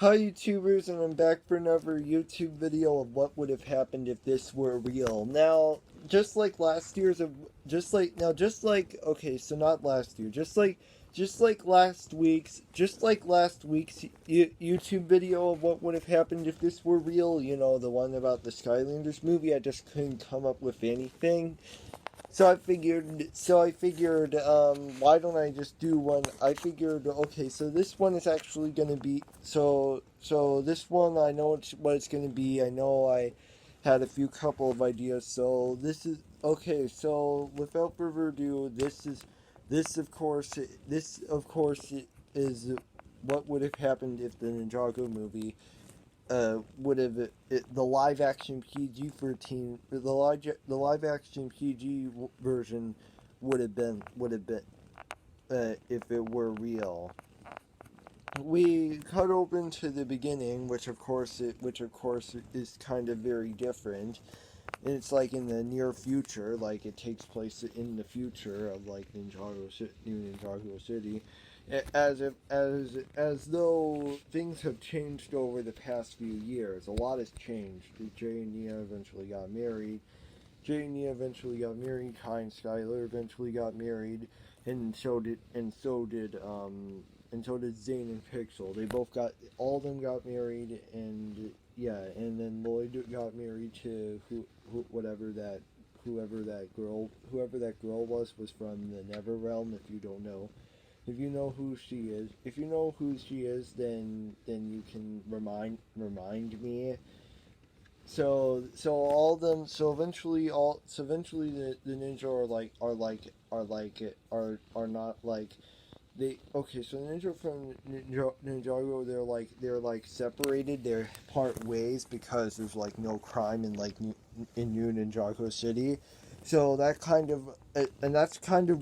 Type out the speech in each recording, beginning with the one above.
Hi YouTubers, and I'm back for another YouTube video of what would have happened if this were real. Now, just like last year's, okay, so not last year, just like last week's YouTube video of what would have happened if this were real. You know, the one about the Skylanders movie. I just couldn't come up with anything. Why don't I just do one? I figured, okay, so this one is actually gonna be, so this one, I know what it's gonna be. I know I had a few couple of ideas, so this is, okay, so without further ado, this of course is what would have happened if the Ninjago movie would have the live action PG-13 the live action PG version would have been if it were real. We cut open to the beginning, which of course is kind of very different. And it's like in the near future, like it takes place in the future of like New Ninjago City, as though things have changed over the past few years. A lot has changed. Jay and Nia eventually got married. Kai and Skylar eventually got married, and so did Zane and Pixel. All of them got married, and yeah, and then Lloyd got married to whoever that girl was from the Never Realm. If you don't know, if you know who she is, then you can remind me. So eventually the ninja are not like they okay. So ninja from Ninjago, they're separated. They're part ways because there's like no crime in New Ninjago City. So that's kind of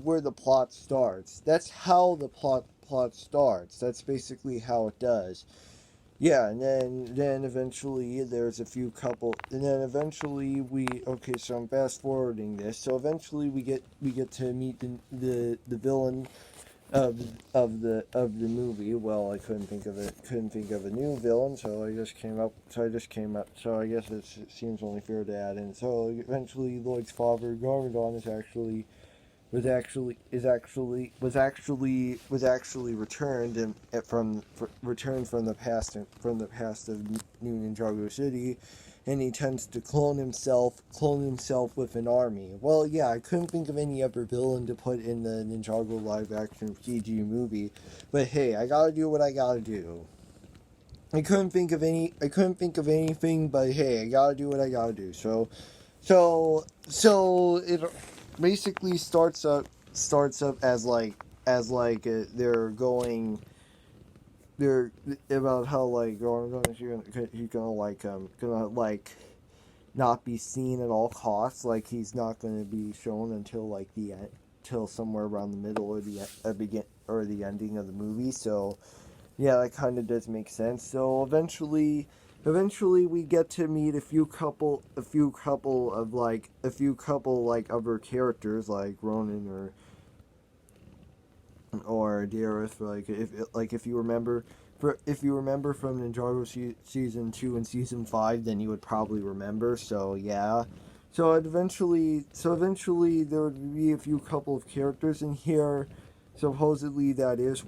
where the plot starts. That's how the plot starts. That's basically how it does. Yeah, and then eventually there's a few couple, and then eventually we okay. So I'm fast forwarding this. So eventually we get to meet the villain of the movie. Well, I couldn't think of a new villain, so I just came up. So I guess it seems only fair to add in. So eventually Lloyd's father Garmadon was actually returned from the past of New Ninjago City, and he tends to clone himself with an army. Well, yeah, I couldn't think of any other villain to put in the Ninjago live action PG movie, but hey, I gotta do what I gotta do. I couldn't think of anything, but hey, I gotta do what I gotta do. So it basically starts up they're going they're about how like he's gonna not be seen at all costs. Like he's not gonna be shown until like the end, till somewhere around the middle or the ending of the movie. So yeah, that kind of does make sense. So eventually we get to meet a few couple like other characters like Ronan or Dareth. If you remember. If you remember from Ninjago season 2 and season 5, then you would probably remember. So yeah, so eventually there would be a few couple of characters in here. Supposedly that is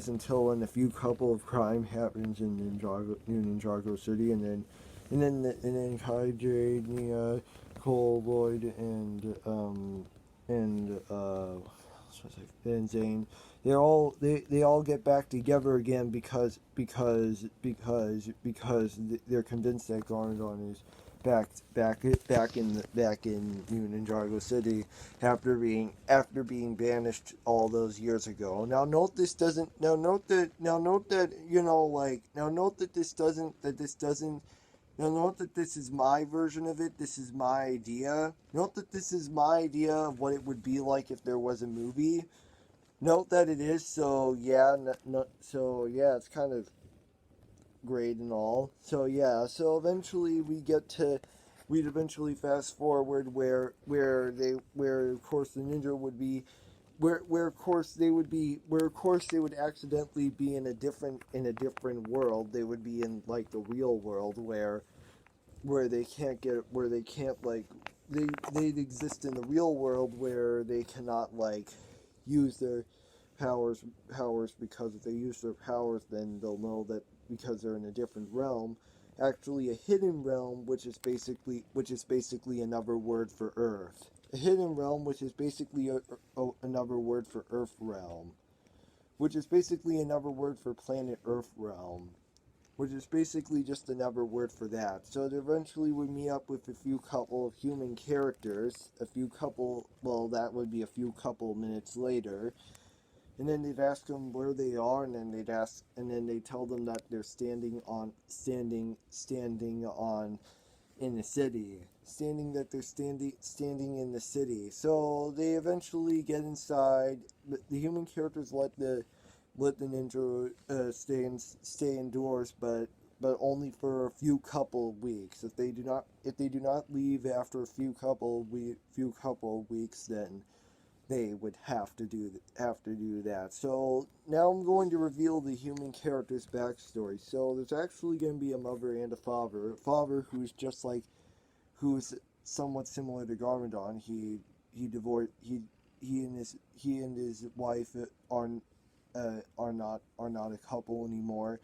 until when a few couple of crime happens in New Ninjago City, and then Kai, Jade, Nia, Cole, Lloyd, and Zane, they all get back together again because they're convinced that Garmadon is back in New Ninjago City after being banished all those years ago. Now note this doesn't now note that now note that this doesn't now note that this is my version of it. This is my idea. Note that this is my idea of what it would be like if there was a movie. Note that it is, so yeah, it's kind of great and all. So yeah, so eventually we'd eventually fast forward where of course the ninja where of course they would be where of course they would accidentally be in a different world. They would be in like the real world where they can't get where they can't like they exist in the real world where they cannot like use their powers because if they use their powers then they'll know that because they're in a different realm, actually a hidden realm, which is basically another word for Earth. A hidden realm, which is basically another word for Earth realm, which is basically another word for planet Earth realm, which is basically just another word for that. So they eventually would meet up with a few couple of human characters, well, that would be a few couple minutes later, and then they'd ask them where they are, and then they tell them that they're standing on in the city, standing in the city. So they eventually get inside. The human characters let the ninja stay indoors, but only for a few couple of weeks. If they do not leave after a few couple of weeks, then they would have to do that. So now I'm going to reveal the human character's backstory. So there's actually going to be a mother and a father. A father who's somewhat similar to Garmadon. He divorced. He and his wife are not a couple anymore.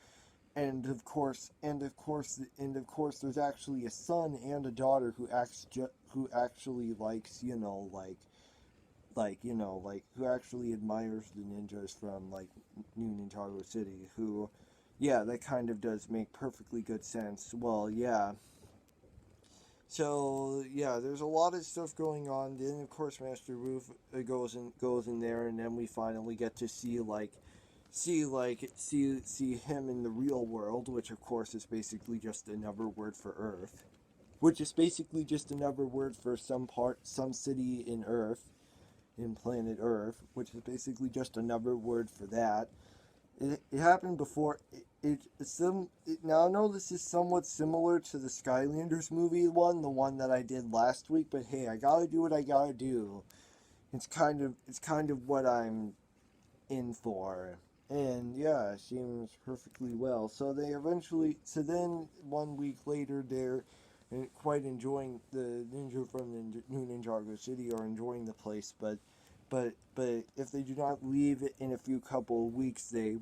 And of course, there's actually a son and a daughter who actually likes, who actually admires the ninjas from like New Ninjago City. Who, yeah, that kind of does make perfectly good sense. Well, yeah. So yeah, there's a lot of stuff going on. Then of course Master Roof goes in there, and then we finally get to see him in the real world, which of course is basically just another word for Earth, which is basically just another word for some city in planet Earth, which is basically just another word for that. It happened before. Now I know this is somewhat similar to the Skylanders movie the one that I did last week, but hey, I gotta do what I gotta do. It's kind of what I'm in for. And yeah, it seems perfectly well. So then 1 week later, they're quite enjoying the ninja from the New Ninjago City are enjoying the place, but if they do not leave in a few couple of weeks, they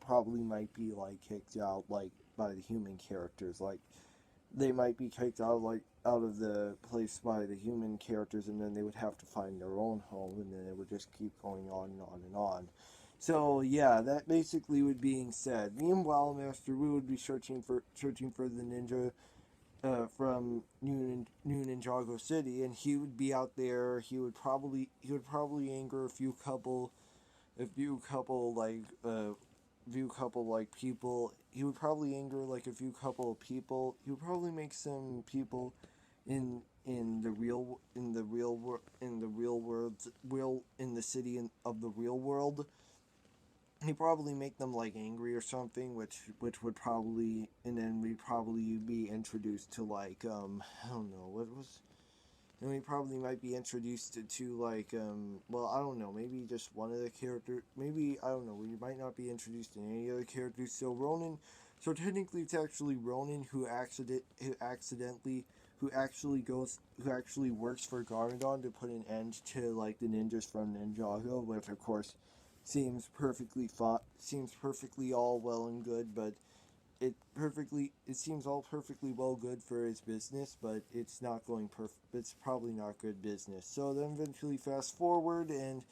probably might be like kicked out like by the human characters. Like they might be kicked out of the place by the human characters, and then they would have to find their own home, and then it would just keep going on and on and on. So yeah, that basically would being said. Meanwhile, Master Wu would be searching for the ninja from New Ninjago City, and he would be out there. He would probably anger a few couple people. He would probably anger like a few couple of people. He would probably make some people in the real world in the city of the real world. He'd probably make them like angry or something, which would probably, and then we'd probably be introduced to like I don't know what was. And we probably might be introduced to like, well, I don't know, maybe just one of the characters, maybe, I don't know, we might not be introduced to any other characters, so technically it's actually Ronin who actually works for Garmadon to put an end to, like, the ninjas from Ninjago, which, of course, seems perfectly all well and good, but it seems all perfectly well good for his business, but it's probably not good business. So then eventually fast forward and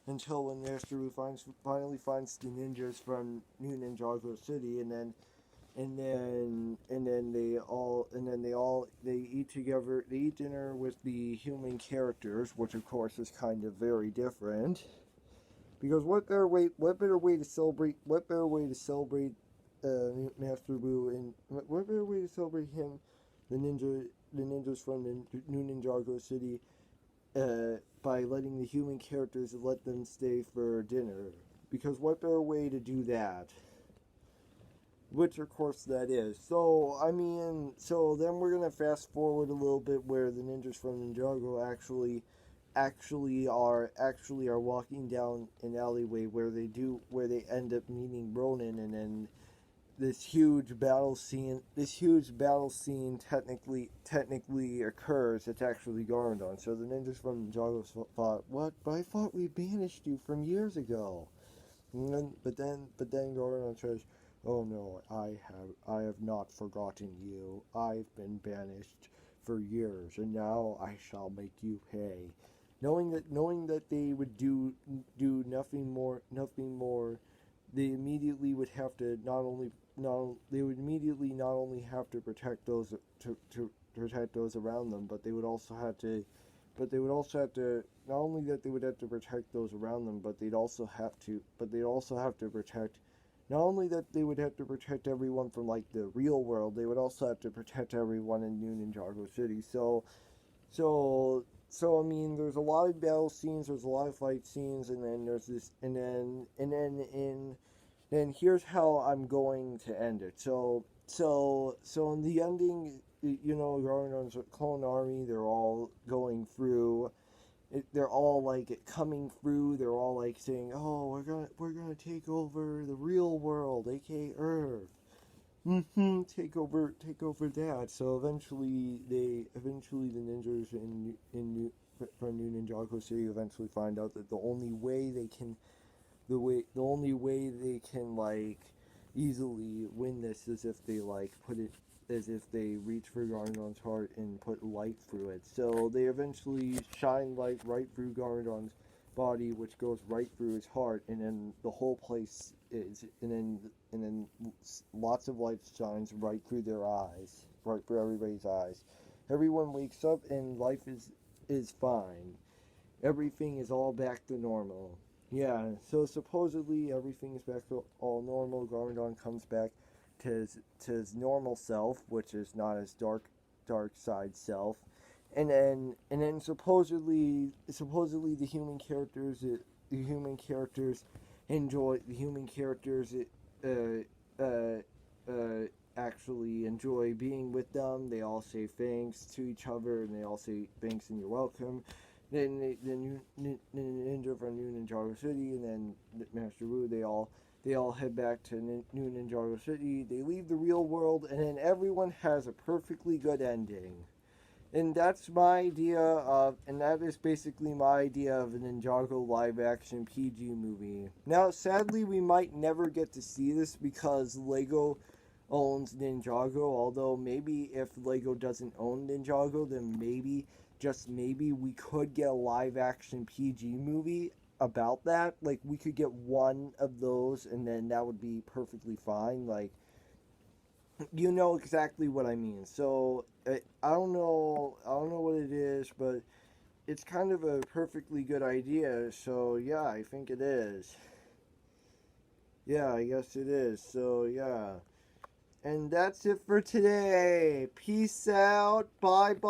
until when Master Wu finally finds the ninjas from New Ninjago City, and then they eat together. They eat dinner with the human characters, which of course is kind of very different. Because what better way to celebrate Master Wu, and what better way to celebrate him, the ninjas from the New Ninjago City, by letting the human characters let them stay for dinner? Because what better way to do that? Which of course that is. So then we're gonna fast forward a little bit where the ninjas from Ninjago actually are walking down an alleyway where they end up meeting Ronin, and then this huge battle scene technically occurs. It's actually Garmadon. So the ninjas from Ninjago thought, what? But I thought we banished you from years ago. But then Garmadon says, oh no, I have not forgotten you. I've been banished for years, and now I shall make you pay. Knowing that they would do nothing more, they immediately would have to not only have to protect those to protect those around them, but they would also have to not only that they would have to protect those around them, but they'd also have to protect not only that they would have to protect everyone from like the real world, they would also have to protect everyone in New Ninjago City. So I mean, there's a lot of battle scenes, there's a lot of fight scenes, and then there's this, then here's how I'm going to end it. So in the ending, Garmadon's clone army, they're all going through. They're all like coming through. They're all like saying, "Oh, we're gonna take over the real world, aka Earth. Take over that." So eventually the ninjas from New Ninjago City eventually find out that the only way they can like easily win this is if they like put it as if they reach for Garmadon's heart and put light through it. So they eventually shine light right through Garmadon's body, which goes right through his heart, and then the whole place is, and then lots of light shines right through their eyes, right through everybody's eyes. Everyone wakes up and life is fine. Everything is all back to normal. Yeah, so supposedly everything is back to all normal. Garmadon comes back to his normal self, which is not his dark side self, and then supposedly the human characters uh, actually enjoy being with them. They all say thanks to each other, and they all say thanks and you're welcome. Then Ninja from New Ninjago City, and then Master Wu, they all head back to New Ninjago City. They leave the real world, and then everyone has a perfectly good ending. And that is basically my idea of a Ninjago live-action PG movie. Now, sadly, we might never get to see this because Lego owns Ninjago, although maybe if Lego doesn't own Ninjago, then maybe, just maybe, we could get a live-action PG movie about that. Like, we could get one of those, and then that would be perfectly fine. Like, you know exactly what I mean. So I don't know what it is, but it's kind of a perfectly good idea. So yeah, I think it is. Yeah, I guess it is. So yeah. And that's it for today. Peace out. Bye bye.